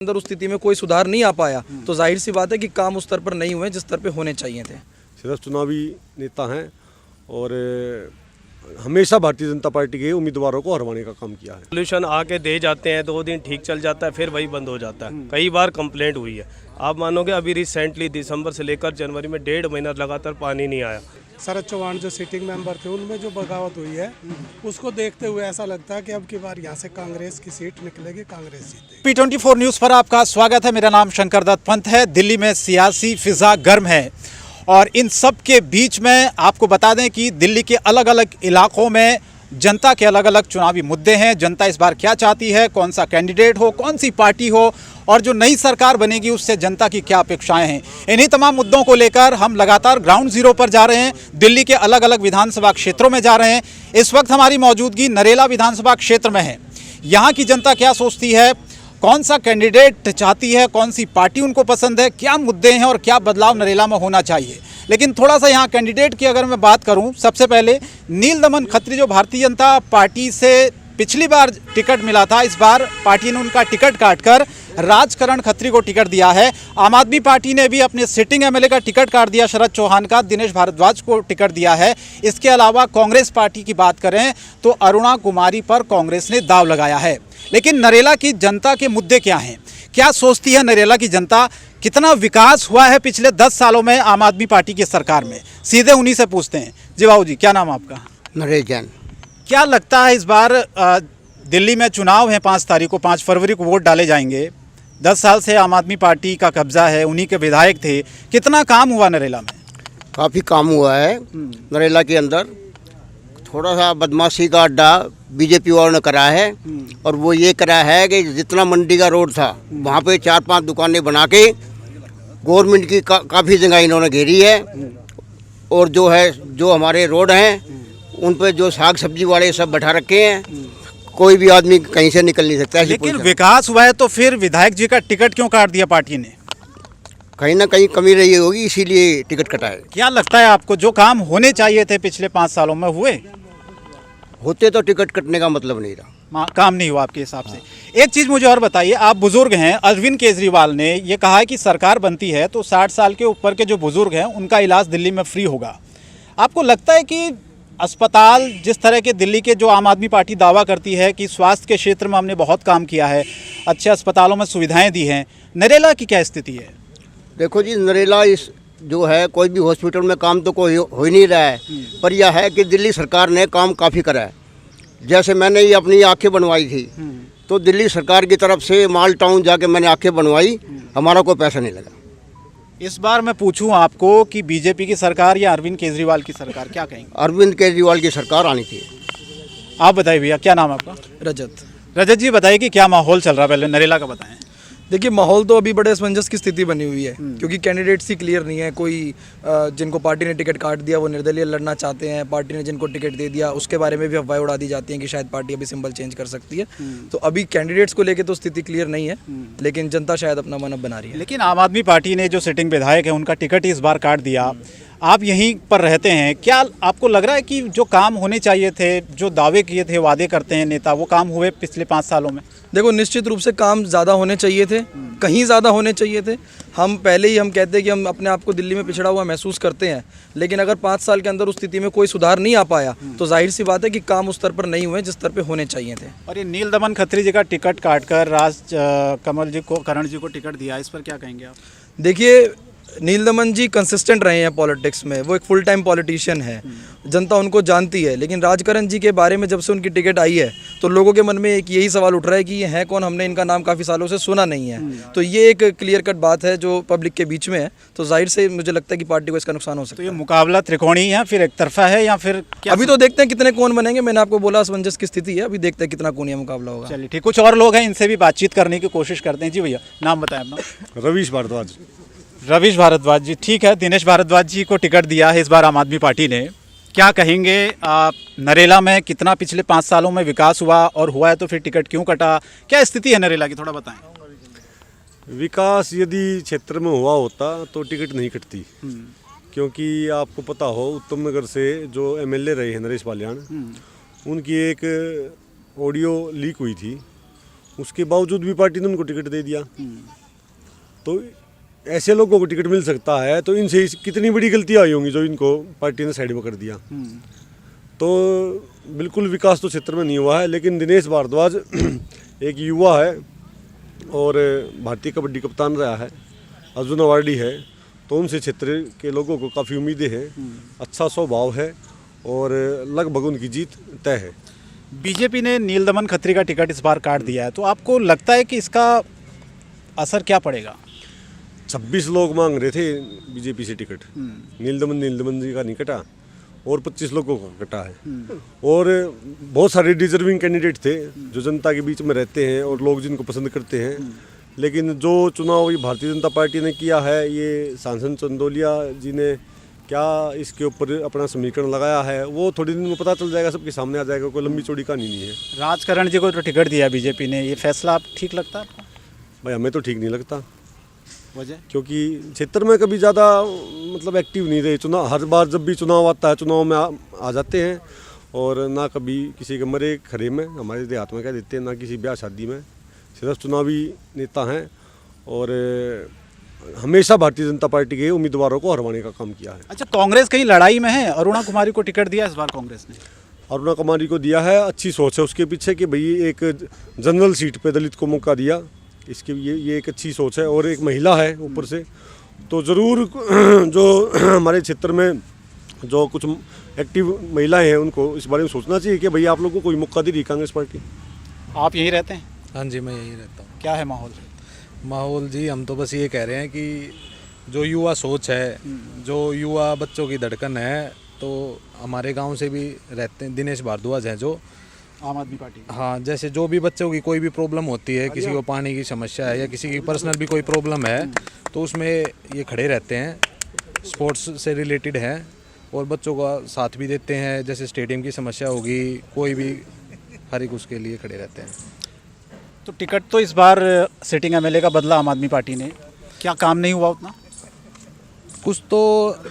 अंदर उस स्थिति में कोई सुधार नहीं आ पाया तो जाहिर सी बात है कि काम उस स्तर पर नहीं हुए जिस स्तर पे होने चाहिए थे। सिर्फ चुनावी नेता हैं और हमेशा भारतीय जनता पार्टी के उम्मीदवारों को हरवाने का काम किया है। सोल्यूशन आके दे जाते हैं, 2 दिन ठीक चल जाता है, फिर वही बंद हो जाता है। कई बार कंप्लेंट हुई है। आप मानोगे अभी रिसेंटली दिसंबर से लेकर जनवरी में 1.5 महीना लगातार पानी नहीं आया। शरद चौहान जो सिटिंग मेंबर थे उनमें जो बगावत हुई है उसको देखते हुए ऐसा लगता है कि अब की बार यहाँ से कांग्रेस की सीट निकलेगी, कांग्रेस जीतेगी। P24 न्यूज़ पर आपका स्वागत है। मेरा नाम शंकर दत्त पंत है। दिल्ली में सियासी फिजा गर्म है और इन सब के बीच में आपको बता दें कि दिल्ली के अलग अलग इलाकों में जनता के अलग अलग चुनावी मुद्दे हैं। जनता इस बार क्या चाहती है, कौन सा कैंडिडेट हो, कौन सी पार्टी हो और जो नई सरकार बनेगी उससे जनता की क्या अपेक्षाएं हैं, इन्हीं तमाम मुद्दों को लेकर हम लगातार ग्राउंड जीरो पर जा रहे हैं। दिल्ली के अलग अलग विधानसभा क्षेत्रों में जा रहे हैं। इस वक्त हमारी मौजूदगी नरेला विधानसभा क्षेत्र में है। यहाँ की जनता क्या सोचती है, कौन सा कैंडिडेट चाहती है, कौन सी पार्टी उनको पसंद है, क्या मुद्दे हैं और क्या बदलाव नरेला में होना चाहिए। लेकिन थोड़ा सा यहाँ कैंडिडेट की अगर मैं बात करूँ, सबसे पहले नील दमन खत्री जो भारतीय जनता पार्टी से पिछली बार टिकट मिला था, इस बार पार्टी ने उनका टिकट काटकर राजकरण खत्री को टिकट दिया है। आम आदमी पार्टी ने भी अपने सिटिंग एमएलए का टिकट काट दिया शरद चौहान का, दिनेश भारद्वाज को टिकट दिया है। इसके अलावा कांग्रेस पार्टी की बात करें तो अरुणा कुमारी पर कांग्रेस ने दाव लगाया है। लेकिन नरेला की जनता के मुद्दे क्या हैं, क्या सोचती है नरेला की जनता, कितना विकास हुआ है पिछले 10 सालों में आम आदमी पार्टी की सरकार में, सीधे उन्हीं से पूछते हैं। जी बाबू जी, क्या नाम आपका? नरेश जैन। क्या लगता है इस बार दिल्ली में चुनाव है, 5 तारीख को, 5 फरवरी को वोट डाले जाएंगे। 10 साल से आम आदमी पार्टी का कब्जा है, उन्हीं के विधायक थे। कितना काम हुआ नरेला में? काफ़ी काम हुआ है नरेला के अंदर। थोड़ा सा बदमाशी का अड्डा बीजेपी वालों ने करा है और वो ये करा है कि जितना मंडी का रोड था वहाँ पे 4-5 दुकानें बना के गवर्नमेंट की काफ़ी जगह इन्होंने घेरी है। और जो हमारे रोड हैं उन पे जो साग सब्जी वाले सब बैठा रखे हैं, कोई भी आदमी कहीं से निकल नहीं सकता। लेकिन विकास हुआ है तो फिर विधायक जी का टिकट क्यों काट दिया पार्टी ने? कहीं ना कहीं कमी रही होगी, इसीलिए टिकट कटा है। क्या लगता है आपको, जो काम होने चाहिए थे पिछले 5 सालों में हुए? होते तो टिकट कटने का मतलब नहीं रहा। काम नहीं हुआ आपके हिसाब से। एक चीज़ मुझे और बताइए, आप बुजुर्ग हैं। अरविंद केजरीवाल ने ये कहा है कि सरकार बनती है तो 60 साल के ऊपर के जो बुजुर्ग हैं उनका इलाज दिल्ली में फ्री होगा। आपको लगता है कि अस्पताल जिस तरह के दिल्ली के, जो आम आदमी पार्टी दावा करती है कि स्वास्थ्य के क्षेत्र में हमने बहुत काम किया है, अच्छे अस्पतालों में सुविधाएं दी हैं, नरेला की क्या स्थिति है? देखो जी, नरेला इस जो है कोई भी हॉस्पिटल में काम तो कोई हो ही नहीं रहा है, पर यह है कि दिल्ली सरकार ने काम काफ़ी करा है। जैसे मैंने ये अपनी आंखें बनवाई थी तो दिल्ली सरकार की तरफ से माल टाउन जाके मैंने आंखें बनवाई, हमारा कोई पैसा नहीं लगा। इस बार मैं पूछूं आपको कि बीजेपी की सरकार या अरविंद केजरीवाल की सरकार, क्या कहेंगे? अरविंद केजरीवाल की सरकार आनी थी। आप बताइए भैया, क्या नाम आपका? रजत जी, बताइए कि क्या माहौल चल रहा है, पहले नरेला का बताएं। देखिए, माहौल तो अभी बड़े असमंजस की स्थिति बनी हुई है क्योंकि कैंडिडेट्स ही क्लियर नहीं है। कोई जिनको पार्टी ने टिकट काट दिया वो निर्दलीय लड़ना चाहते हैं, पार्टी ने जिनको टिकट दे दिया उसके बारे में भी अफवाहें उड़ा दी जाती हैं कि शायद पार्टी अभी सिंबल चेंज कर सकती है। तो अभी कैंडिडेट्स को लेकर तो स्थिति क्लियर नहीं है, लेकिन जनता शायद अपना मन अब बना रही है। लेकिन आम आदमी पार्टी ने जो सिटिंग विधायक है उनका टिकट ही इस बार काट दिया। आप यहीं पर रहते हैं, क्या आपको लग रहा है कि जो काम होने चाहिए थे, जो दावे किए थे, वादे करते हैं नेता, वो काम हुए पिछले 5 सालों में? देखो, निश्चित रूप से काम ज़्यादा होने चाहिए थे, कहीं ज़्यादा होने चाहिए थे। हम पहले ही हम कहते हैं कि हम अपने आप को दिल्ली में पिछड़ा हुआ महसूस करते हैं, लेकिन अगर 5 साल के अंदर उस स्थिति में कोई सुधार नहीं आ पाया तो जाहिर सी बात है कि काम उस स्तर पर नहीं हुए जिस स्तर पर होने चाहिए थे। और ये नील दमन खत्री जी का टिकट काटकर करण जी को टिकट दिया, इस पर क्या कहेंगे आप? देखिए, नील दमन जी कंसिस्टेंट रहे हैं पॉलिटिक्स में, वो एक फुल टाइम पॉलिटिशियन है, जनता उनको जानती है। लेकिन राजकरण जी के बारे में जब से उनकी टिकट आई है तो लोगों के मन में एक यही सवाल उठ रहा है कि ये हैं कौन, हमने इनका नाम काफ़ी सालों से सुना नहीं है। तो ये एक क्लियर कट बात है जो पब्लिक के बीच में है, तो जाहिर से मुझे लगता है कि पार्टी को इसका नुकसान हो सकता है। तो ये मुकाबला त्रिकोणीय है, फिर एक तरफा है या फिर क्या? अभी तो देखते हैं कितने कौन बनेंगे। मैंने आपको बोला असमंजस की स्थिति है, अभी देखते हैं कितना कोनिया मुकाबला होगा। चलिए ठीक, कुछ और लोग हैं, इनसे भी बातचीत करने की कोशिश करते हैं। जी भैया, नाम बताएं अपना। रवीश भारद्वाज। रवीश भारद्वाज जी, ठीक है। दिनेश भारद्वाज जी को टिकट दिया है इस बार आम आदमी पार्टी ने, क्या कहेंगे आप? नरेला में कितना पिछले 5 सालों में विकास हुआ, और हुआ है तो फिर टिकट क्यों कटा? क्या स्थिति है नरेला की, थोड़ा बताएं। विकास यदि क्षेत्र में हुआ होता तो टिकट नहीं कटती, क्योंकि आपको पता हो उत्तम नगर से जो एमएलए रहे हैं नरेश पालियान, उनकी एक ऑडियो लीक हुई थी। उसके बावजूद भी पार्टी ने उनको टिकट दे दिया। तो ऐसे लोगों को टिकट मिल सकता है, तो इनसे कितनी बड़ी गलतियाँ आई होंगी जो इनको पार्टी ने साइड में कर दिया। तो बिल्कुल विकास तो क्षेत्र में नहीं हुआ है। लेकिन दिनेश भारद्वाज एक युवा है और भारतीय कबड्डी कप्तान रहा है, अर्जुन अवार्डी है, तो उनसे क्षेत्र के लोगों को काफ़ी उम्मीदें हैं। अच्छा स्वभाव है और लगभग उनकी जीत तय है। बीजेपी ने नील दमन खत्री का टिकट इस बार काट दिया है, तो आपको लगता है कि इसका असर क्या पड़ेगा? 26 लोग मांग रहे थे बीजेपी से टिकट, नील दमन जी का नहीं कटा और 25 लोगों का कटा है। और बहुत सारे डिजर्विंग कैंडिडेट थे जो जनता के बीच में रहते हैं और लोग जिनको पसंद करते हैं। लेकिन जो चुनाव ये भारतीय जनता पार्टी ने किया है, ये सांसद चंदोलिया जी ने क्या इसके ऊपर अपना समीकरण लगाया है, वो थोड़ी दिन में पता चल जाएगा, सबके सामने आ जाएगा। कोई लंबी चौड़ी कहानी नहीं है। राजकरण जी को तो टिकट दिया बीजेपी ने, ये फैसला आप ठीक लगता है आपको? भाई हमें तो ठीक नहीं लगता, वजह? क्योंकि क्षेत्र में कभी ज़्यादा मतलब एक्टिव नहीं रहे। चुनाव हर बार जब भी चुनाव आता है, चुनाव में आ जाते हैं और ना कभी किसी के मरे खरे में, हमारे देहात में कह देते हैं, ना किसी ब्याह शादी में। सिर्फ चुनावी नेता हैं और हमेशा भारतीय जनता पार्टी के उम्मीदवारों को हरवाने का काम किया है। अच्छा, कांग्रेस कहीं लड़ाई में है? अरुणा कुमारी को टिकट दिया इस बार कांग्रेस ने? अरुणा कुमारी को दिया है, अच्छी सोच है उसके पीछे कि भाई एक जनरल सीट पे दलित को मौका दिया, इसके ये एक अच्छी सोच है। और एक महिला है ऊपर से, तो ज़रूर जो हमारे क्षेत्र में जो कुछ एक्टिव महिलाएं हैं उनको इस बारे में सोचना चाहिए कि भाई आप लोगों को कोई मौका दे रही कांग्रेस पार्टी। आप यहीं रहते हैं? हाँ जी, मैं यहीं रहता हूँ। क्या है माहौल? माहौल जी, हम तो बस ये कह रहे हैं कि जो युवा सोच है, जो युवा बच्चों की धड़कन है, तो हमारे गांव से भी रहते हैं दिनेश भारद्वाज हैं जो आम आदमी पार्टी? हाँ, जैसे जो भी बच्चों की कोई भी प्रॉब्लम होती है, किसी को पानी की समस्या है या किसी की पर्सनल भी कोई प्रॉब्लम है, तो उसमें ये खड़े रहते हैं, स्पोर्ट्स से रिलेटेड हैं और बच्चों का साथ भी देते हैं। जैसे स्टेडियम की समस्या होगी, कोई भी हर एक उसके लिए खड़े रहते हैं। तो टिकट तो इस बार सिटिंग एमएलए का बदला आम आदमी पार्टी ने, क्या काम नहीं हुआ उतना? कुछ तो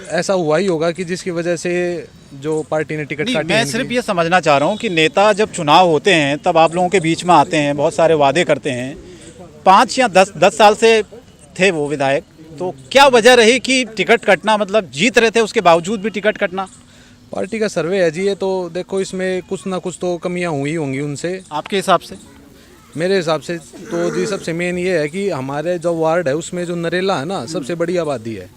ऐसा हुआ ही होगा कि जिसकी वजह से जो पार्टी ने टिकट काटी। मैं सिर्फ ये समझना चाह रहा हूँ कि नेता जब चुनाव होते हैं तब आप लोगों के बीच में आते हैं, बहुत सारे वादे करते हैं। 5 या 10 साल से थे वो विधायक, तो क्या वजह रही कि टिकट कटना, मतलब जीत रहे थे उसके बावजूद भी टिकट कटना? पार्टी का सर्वे है जी ये, तो देखो इसमें कुछ ना कुछ तो कमियां हुई होंगी उनसे। आपके हिसाब से? मेरे हिसाब से तो जी सबसे मेन ये है कि हमारे जो वार्ड है उसमें जो नरेला है ना, सबसे बड़ी आबादी है।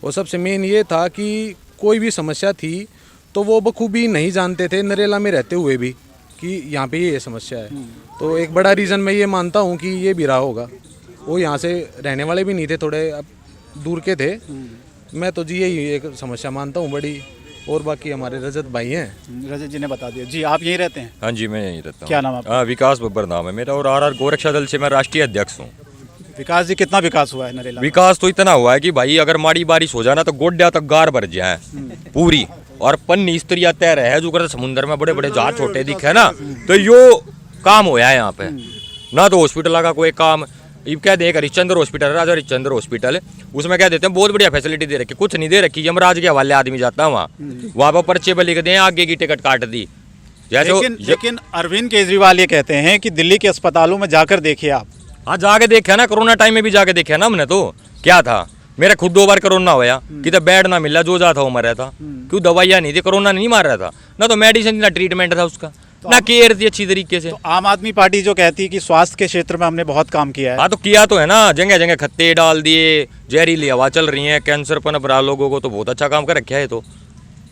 और सबसे मेन ये था कि कोई भी समस्या थी तो वो बखूबी नहीं जानते थे नरेला में रहते हुए भी कि यहाँ पे ये समस्या है। तो एक बड़ा रीज़न मैं ये मानता हूँ कि ये भी रहा होगा। वो यहाँ से रहने वाले भी नहीं थे, थोड़े दूर के थे। मैं तो जी यही एक समस्या मानता हूँ बड़ी। और बाकी हमारे रजत भाई हैं। रजत जी ने बता दिया। जी आप यहीं रहते हैं? हाँ जी, मैं यहीं रहता हूँ। क्या नाम आपका? हाँ, विकास बब्बर नाम है मेरा और आरआर गोरक्षा दल से मैं राष्ट्रीय अध्यक्ष हूँ। विकास जी, कितना विकास हुआ है नरेला? विकास तो इतना हुआ है कि भाई अगर माड़ी बारिश हो जाए ना तो गोड्या तक गार भर जाए पूरी, और पन्नी इस तरह तैर है जो कर समुद्र में बड़े बड़े जहाज छोटे दिखे ना, तो यो काम होया है यहाँ पे। ना तो हॉस्पिटल का कोई काम, ये क्या देख हरिश्चंद्र हॉस्पिटल, राजा हरिश्चंद्र हॉस्पिटल, उसमें क्या देते हैं बहुत बढ़िया फैसिलिटी दे रखी, कुछ नहीं दे रखी। यमराज के हवाले आदमी जाता है वहाँ पर पर्चे पर लिख दें आगे की टिकट काट दी। जैसे लेकिन अरविंद केजरीवाल ये कहते हैं कि दिल्ली के अस्पतालों में जाकर देखिए आप। हाँ, जाके देखा ना, कोरोना टाइम में भी जाके देखा ना हमने। तो क्या था, मेरा खुद 2 बार कोरोना होया कि तो बेड ना मिला, जो जाता वो मर रहा था। क्यों? दवाइयाँ नहीं थी, कोरोना नहीं मार रहा था ना, तो मेडिसिन ना ट्रीटमेंट था उसका, ना केयर थी अच्छी तरीके से। तो आम आदमी पार्टी जो कहती है कि स्वास्थ्य के क्षेत्र में हमने बहुत काम किया है। हाँ, तो किया तो है ना, जगह जगह खत्ते डाल दिए, जहरीली हवा चल रही है, कैंसर पनप रहा लोगों को, तो बहुत अच्छा काम कर रखा है। तो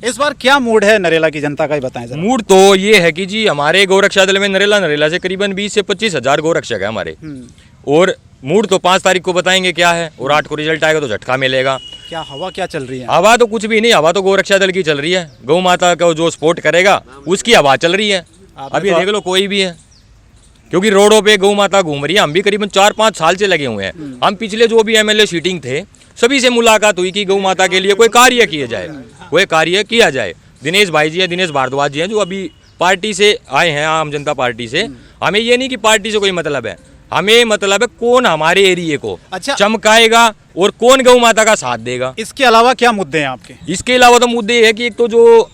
इस बार क्या मूड है नरेला की जनता का, ही बताएं जरा। मूड तो ये है कि जी हमारे गौरक्षा दल में नरेला से करीबन 20 से 25 हजार गौरक्षक है हमारे। और मूड तो 5 तारीख को बताएंगे क्या है, और 8 को रिजल्ट आएगा तो झटका मिलेगा। क्या हवा क्या चल रही है? हवा तो कुछ भी नहीं, हवा तो गौरक्षा दल की चल रही है। गौ माता का जो सपोर्ट करेगा उसकी हवा चल रही है। अब ये देख लो कोई भी है, क्योंकि रोडों पे गौ माता घूम रही है। हम भी करीबन 4-5 साल से लगे हुए हैं। हम पिछले जो भी एमएलए सीटिंग थे सभी से मुलाकात हुई कि गौ माता के लिए कोई कार्य किया जाए, कोई कार्य किया जाए। दिनेश भाई जी हैं, दिनेश भारद्वाज जी हैं, जो अभी पार्टी से आए हैं, आम जनता पार्टी से। हमें ये नहीं कि पार्टी से कोई मतलब है, हमें मतलब है कौन हमारे एरिया को अच्छा चमकाएगा और कौन गौ माता का साथ देगा। इसके अलावा क्या मुद्दे हैं आपके? इसके अलावा तो मुद्दे ये है कि एक तो जो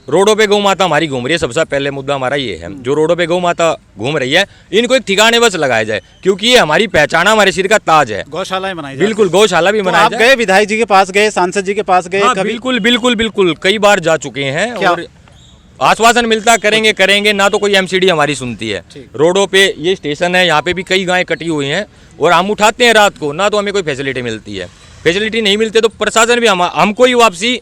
रोडों पे गौ माता हमारी घूम रही है, सबसे पहले मुद्दा हमारा ये है। जो रोडों पे गौ माता घूम रही है, इनको एक ठिकाने बस लगाया जाए, क्योंकि ये हमारी पहचान, हमारे सिर का ताज है। गौशालाएं बनाई जाए। बिल्कुल, गौशाला भी तो बनाया आप जाए। गए, विधायक जी के पास गए, सांसद जी के पास गए हाँ, कभी? बिल्कुल बिल्कुल बिल्कुल, कई बार जा चुके हैं क्या? और आश्वासन मिलता करेंगे करेंगे, ना तो कोई एमसीडी हमारी सुनती है। रोडों पे ये स्टेशन है, यहाँ पे भी कई गायें कटी हुई हैं और हम उठाते हैं रात को, ना तो हमें कोई फैसिलिटी मिलती है। फैसिलिटी नहीं मिलती तो प्रशासन भी हमको ही वापसी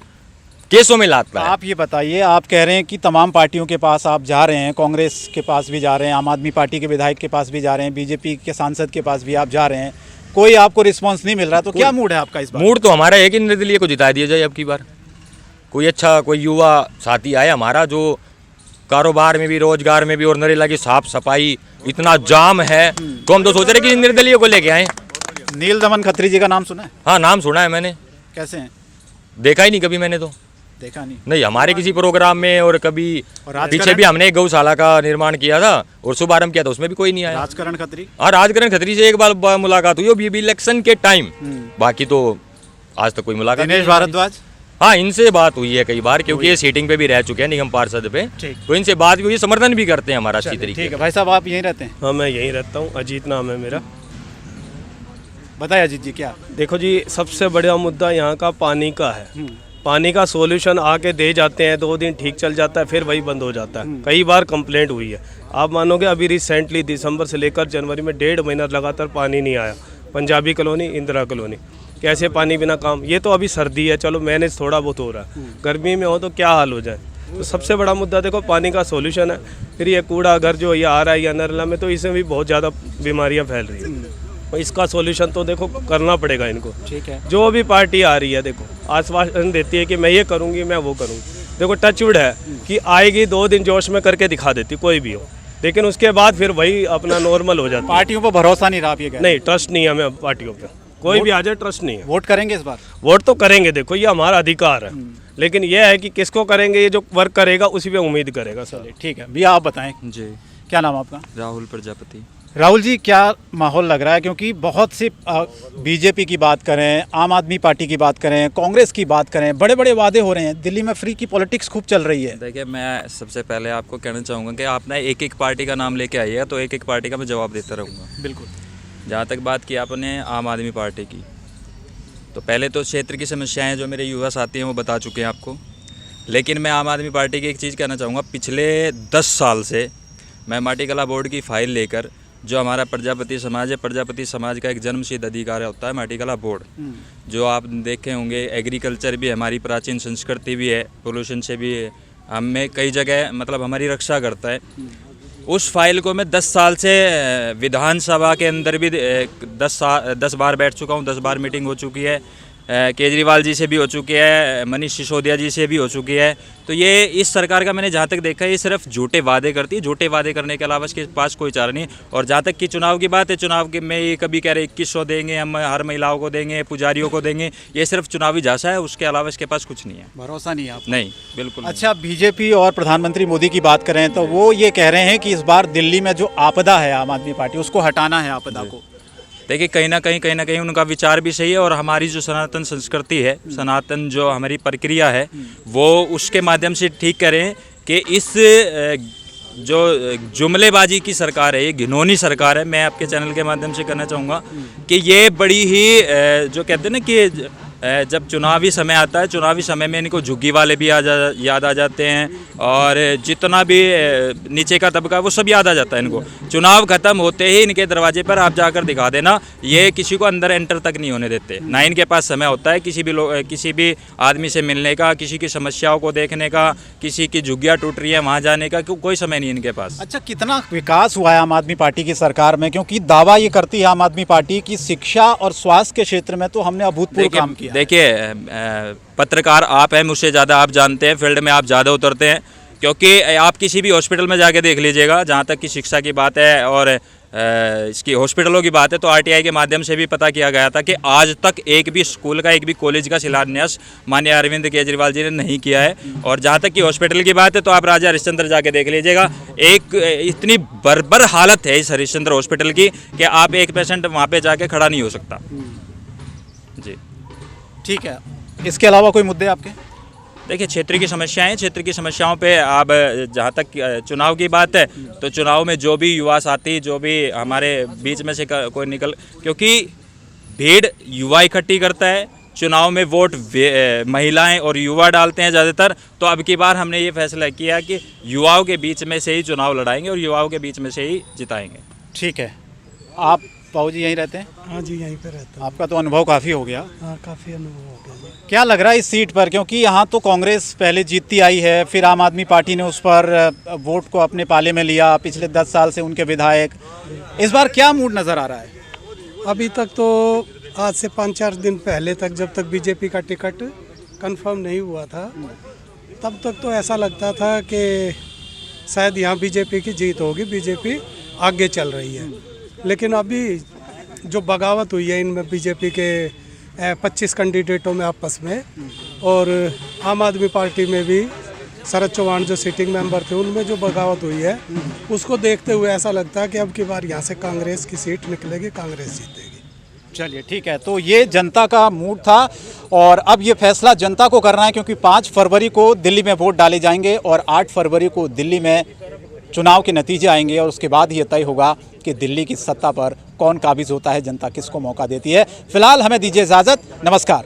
केसों में लाता है। आप ये बताइए, आप कह रहे हैं कि तमाम पार्टियों के पास आप जा रहे हैं, कांग्रेस के पास भी जा रहे हैं, आम आदमी पार्टी के विधायक के पास भी जा रहे हैं, बीजेपी के सांसद के पास भी आप जा रहे हैं, कोई आपको रिस्पांस नहीं मिल रहा, तो क्या मूड है आपका इस बार? मूड तो हमारा है कि निर्दलीय को जिता दिया जाए अब की बार। कोई अच्छा कोई युवा साथी आए हमारा, जो कारोबार में भी, रोजगार में भी, और नरेला की साफ सफाई, इतना जाम है, तो हम तो सोच रहे कि निर्दलीय को लेके आए। नील दमन खत्री जी का नाम सुना है? हाँ, नाम सुना है मैंने। कैसे हैं? देखा ही नहीं कभी मैंने, तो देखा नहीं। नहीं हमारे किसी प्रोग्राम में, और कभी और राजकरण? पीछे भी हमने एक गौशाला का निर्माण किया था और शुभारंभ किया था, उसमें भी कोई नहीं आया। राजकरण खत्री? हाँ, राजकरण खत्री से एक बार मुलाकात हुई, वो भी इलेक्शन के टाइम, बाकी तो आज तक कोई मुलाकात दिनेश नहीं। भारद्वाज? हाँ, इनसे बात हुई है कई बार, क्योंकि ये सीटिंग पे भी रह चुके हैं निगम पार्षद पे, तो इनसे बात भी हुई, समर्थन भी करते हैं हमारा अच्छी तरीके ठीक है भाई साहब, आप यहीं रहते हैं? हाँ, मैं यहीं रहता हूँ, अजीत नाम है मेरा। बताइए अजीत जी, क्या? देखो जी, सबसे बड़ा मुद्दा यहाँ का पानी का है। पानी का सॉल्यूशन आके दे जाते हैं, 2 दिन ठीक चल जाता है, फिर वही बंद हो जाता है। कई बार कंप्लेंट हुई है। आप मानोगे अभी रिसेंटली दिसंबर से लेकर जनवरी में 1.5 महीना लगातार पानी नहीं आया। पंजाबी कॉलोनी, इंदिरा कॉलोनी, कैसे पानी बिना काम। ये तो अभी सर्दी है, चलो मैनेज थोड़ा बहुत हो रहा है, गर्मी में हो तो क्या हाल हो जाए। तो सबसे बड़ा मुद्दा देखो पानी का सॉल्यूशन है। फिर ये कूड़ा घर जो ये आ रहा है या नरला में, तो इसमें भी बहुत ज़्यादा बीमारियाँ फैल रही है। इसका सॉल्यूशन तो देखो करना पड़ेगा इनको। ठीक है। जो भी पार्टी आ रही है, देखो आश्वासन देती है कि मैं ये करूँगी, मैं वो करूँगी। देखो टचवुड है कि आएगी, 2 दिन जोश में करके दिखा देती कोई भी हो, लेकिन उसके बाद फिर वही अपना नॉर्मल हो जाता है। पार्टियों पर भरोसा नहीं रहा आप ये कह रहे हैं? नहीं, ट्रस्ट नहीं है हमें पार्टियों पे, कोई भी आ जाए ट्रस्ट नहीं है। वोट करेंगे इस बार? वोट तो करेंगे, देखो ये हमारा अधिकार है, लेकिन ये है कि किसको करेंगे, ये जो वर्क करेगा उसी पे उम्मीद करेगा सर। ठीक है भैया, आप बताएं। जी, क्या नाम आपका? राहुल प्रजापति। राहुल जी, क्या माहौल लग रहा है? क्योंकि बहुत सी बीजेपी की बात करें, आम आदमी पार्टी की बात करें, कांग्रेस की बात करें, बड़े बड़े वादे हो रहे हैं, दिल्ली में फ्री की पॉलिटिक्स खूब चल रही है। देखिए, मैं सबसे पहले आपको कहना चाहूँगा कि आप ना एक एक पार्टी का नाम लेके आइएगा, तो एक एक पार्टी का मैं जवाब देता रहूँगा। बिल्कुल। जहाँ तक बात की आपने आम आदमी पार्टी की, तो पहले तो क्षेत्र की समस्याएं जो मेरे युवा साथी हैं वो बता चुके हैं आपको, लेकिन मैं आम आदमी पार्टी की एक चीज़ कहना चाहूँगा। पिछले 10 साल से मैं माटी कला बोर्ड की फाइल लेकर, जो हमारा प्रजापति समाज है, प्रजापति समाज का एक जन्मसिद्ध अधिकार होता है माटी कला बोर्ड, जो आप देखे होंगे। एग्रीकल्चर भी हमारी प्राचीन संस्कृति भी है, पोल्यूशन से भी है, हमें कई जगह मतलब हमारी रक्षा करता है। उस फाइल को मैं 10 साल से विधानसभा के अंदर भी 10 बार बैठ चुका हूँ, 10 बार मीटिंग हो चुकी है। केजरीवाल जी से भी हो चुकी है, मनीष सिसोदिया जी से भी हो चुकी है। तो ये इस सरकार का मैंने जहाँ तक देखा है, ये सिर्फ झूठे वादे करती है। झूठे वादे करने के अलावा इसके पास कोई चारा नहीं। और जहाँ तक कि चुनाव की बात है, चुनाव के में ये कभी कह रहे 2100 देंगे, हम हर महिलाओं को देंगे, पुजारियों को देंगे। ये सिर्फ चुनावी झांसा है, उसके अलावा इसके पास कुछ नहीं है। भरोसा नहीं है आपको? नहीं, बिल्कुल। अच्छा, बीजेपी और प्रधानमंत्री मोदी की बात करें तो वो ये कह रहे हैं कि इस बार दिल्ली में जो आपदा है, आम आदमी पार्टी उसको हटाना है, आपदा को। देखिए, कहीं ना कहीं उनका विचार भी सही है, और हमारी जो सनातन संस्कृति है, सनातन जो हमारी प्रक्रिया है, वो उसके माध्यम से ठीक करें कि इस जो जुमलेबाजी की सरकार है, ये घिनौनी सरकार है। मैं आपके चैनल के माध्यम से कहना चाहूँगा कि ये बड़ी ही जो कहते हैं ना कि जब चुनावी समय आता है, चुनावी समय में इनको झुग्गी वाले भी याद आ जाते हैं, और जितना भी नीचे का तबका है वो सब याद आ जाता है इनको। चुनाव खत्म होते ही इनके दरवाजे पर आप जाकर दिखा देना, ये किसी को अंदर एंटर तक नहीं होने देते। ना इनके पास समय होता है किसी भी आदमी से मिलने का, किसी की समस्याओं को देखने का, किसी की झुग्गियाँ टूट रही है वहाँ जाने का, कोई समय नहीं इनके पास। अच्छा, कितना विकास हुआ है आम आदमी पार्टी की सरकार में? क्योंकि दावा ये करती है आम आदमी पार्टी की शिक्षा और स्वास्थ्य के क्षेत्र में तो हमने अभूतपूर्व काम किया। देखिए, पत्रकार आप हैं, मुझसे ज़्यादा आप जानते हैं, फील्ड में आप ज़्यादा उतरते हैं, क्योंकि आप किसी भी हॉस्पिटल में जाके देख लीजिएगा, जहाँ तक कि शिक्षा की बात है और इसकी हॉस्पिटलों की बात है, तो आरटीआई के माध्यम से भी पता किया गया था कि आज तक एक भी स्कूल का, एक भी कॉलेज का शिलान्यास माननीय अरविंद केजरीवाल जी ने नहीं किया है। और जहाँ तक कि हॉस्पिटल की बात है, तो आप राजा हरिश्चंद्र जाके देख लीजिएगा, एक इतनी बर्बर हालत है इस हरिश्चंद्र हॉस्पिटल की कि आप एक पेशेंट वहाँ पे जाके खड़ा नहीं हो सकता। जी, ठीक है। इसके अलावा कोई मुद्दे आपके? देखिए क्षेत्र की समस्याएं, क्षेत्र की समस्याओं पे अब जहाँ तक चुनाव की बात है तो चुनाव में जो भी युवा साथी, जो भी हमारे बीच में से कोई निकल, क्योंकि भीड़ युवा इकट्ठी करता है, चुनाव में वोट महिलाएं और युवा डालते हैं ज़्यादातर। तो अब की बार हमने ये फैसला किया कि युवाओं के बीच में से ही चुनाव लड़ाएंगे और युवाओं के बीच में से ही जिताएंगे। ठीक है, आप बाबू जी यहीं रहते हैं? हाँ जी, यहीं पे रहता हूँ। आपका तो अनुभव काफ़ी हो गया। हाँ, काफ़ी अनुभव हो गया जी। क्या लग रहा है इस सीट पर, क्योंकि यहाँ तो कांग्रेस पहले जीतती आई है, फिर आम आदमी पार्टी ने उस पर वोट को अपने पाले में लिया, पिछले 10 साल से उनके विधायक, इस बार क्या मूड नज़र आ रहा है? अभी तक तो आज से 5-4 दिन पहले तक, जब तक बीजेपी का टिकट कंफर्म नहीं हुआ था, तब तक तो ऐसा लगता था कि शायद यहाँ बीजेपी की जीत होगी, बीजेपी आगे चल रही है। लेकिन अभी जो बगावत हुई है इनमें बीजेपी के 25 कैंडिडेटों में आपस में, और आम आदमी पार्टी में भी शरद चौहान जो सिटिंग मेंबर थे उनमें जो बगावत हुई है, उसको देखते हुए ऐसा लगता है कि अब की बार यहाँ से कांग्रेस की सीट निकलेगी, कांग्रेस जीतेगी। चलिए ठीक है, तो ये जनता का मूड था और अब ये फैसला जनता को करना है, क्योंकि 5 फरवरी को दिल्ली में वोट डाले जाएंगे और 8 फरवरी को दिल्ली में चुनाव के नतीजे आएंगे और उसके बाद ये तय होगा कि दिल्ली की सत्ता पर कौन काबिज होता है, जनता किसको मौका देती है। फिलहाल हमें दीजिए इजाज़त, नमस्कार।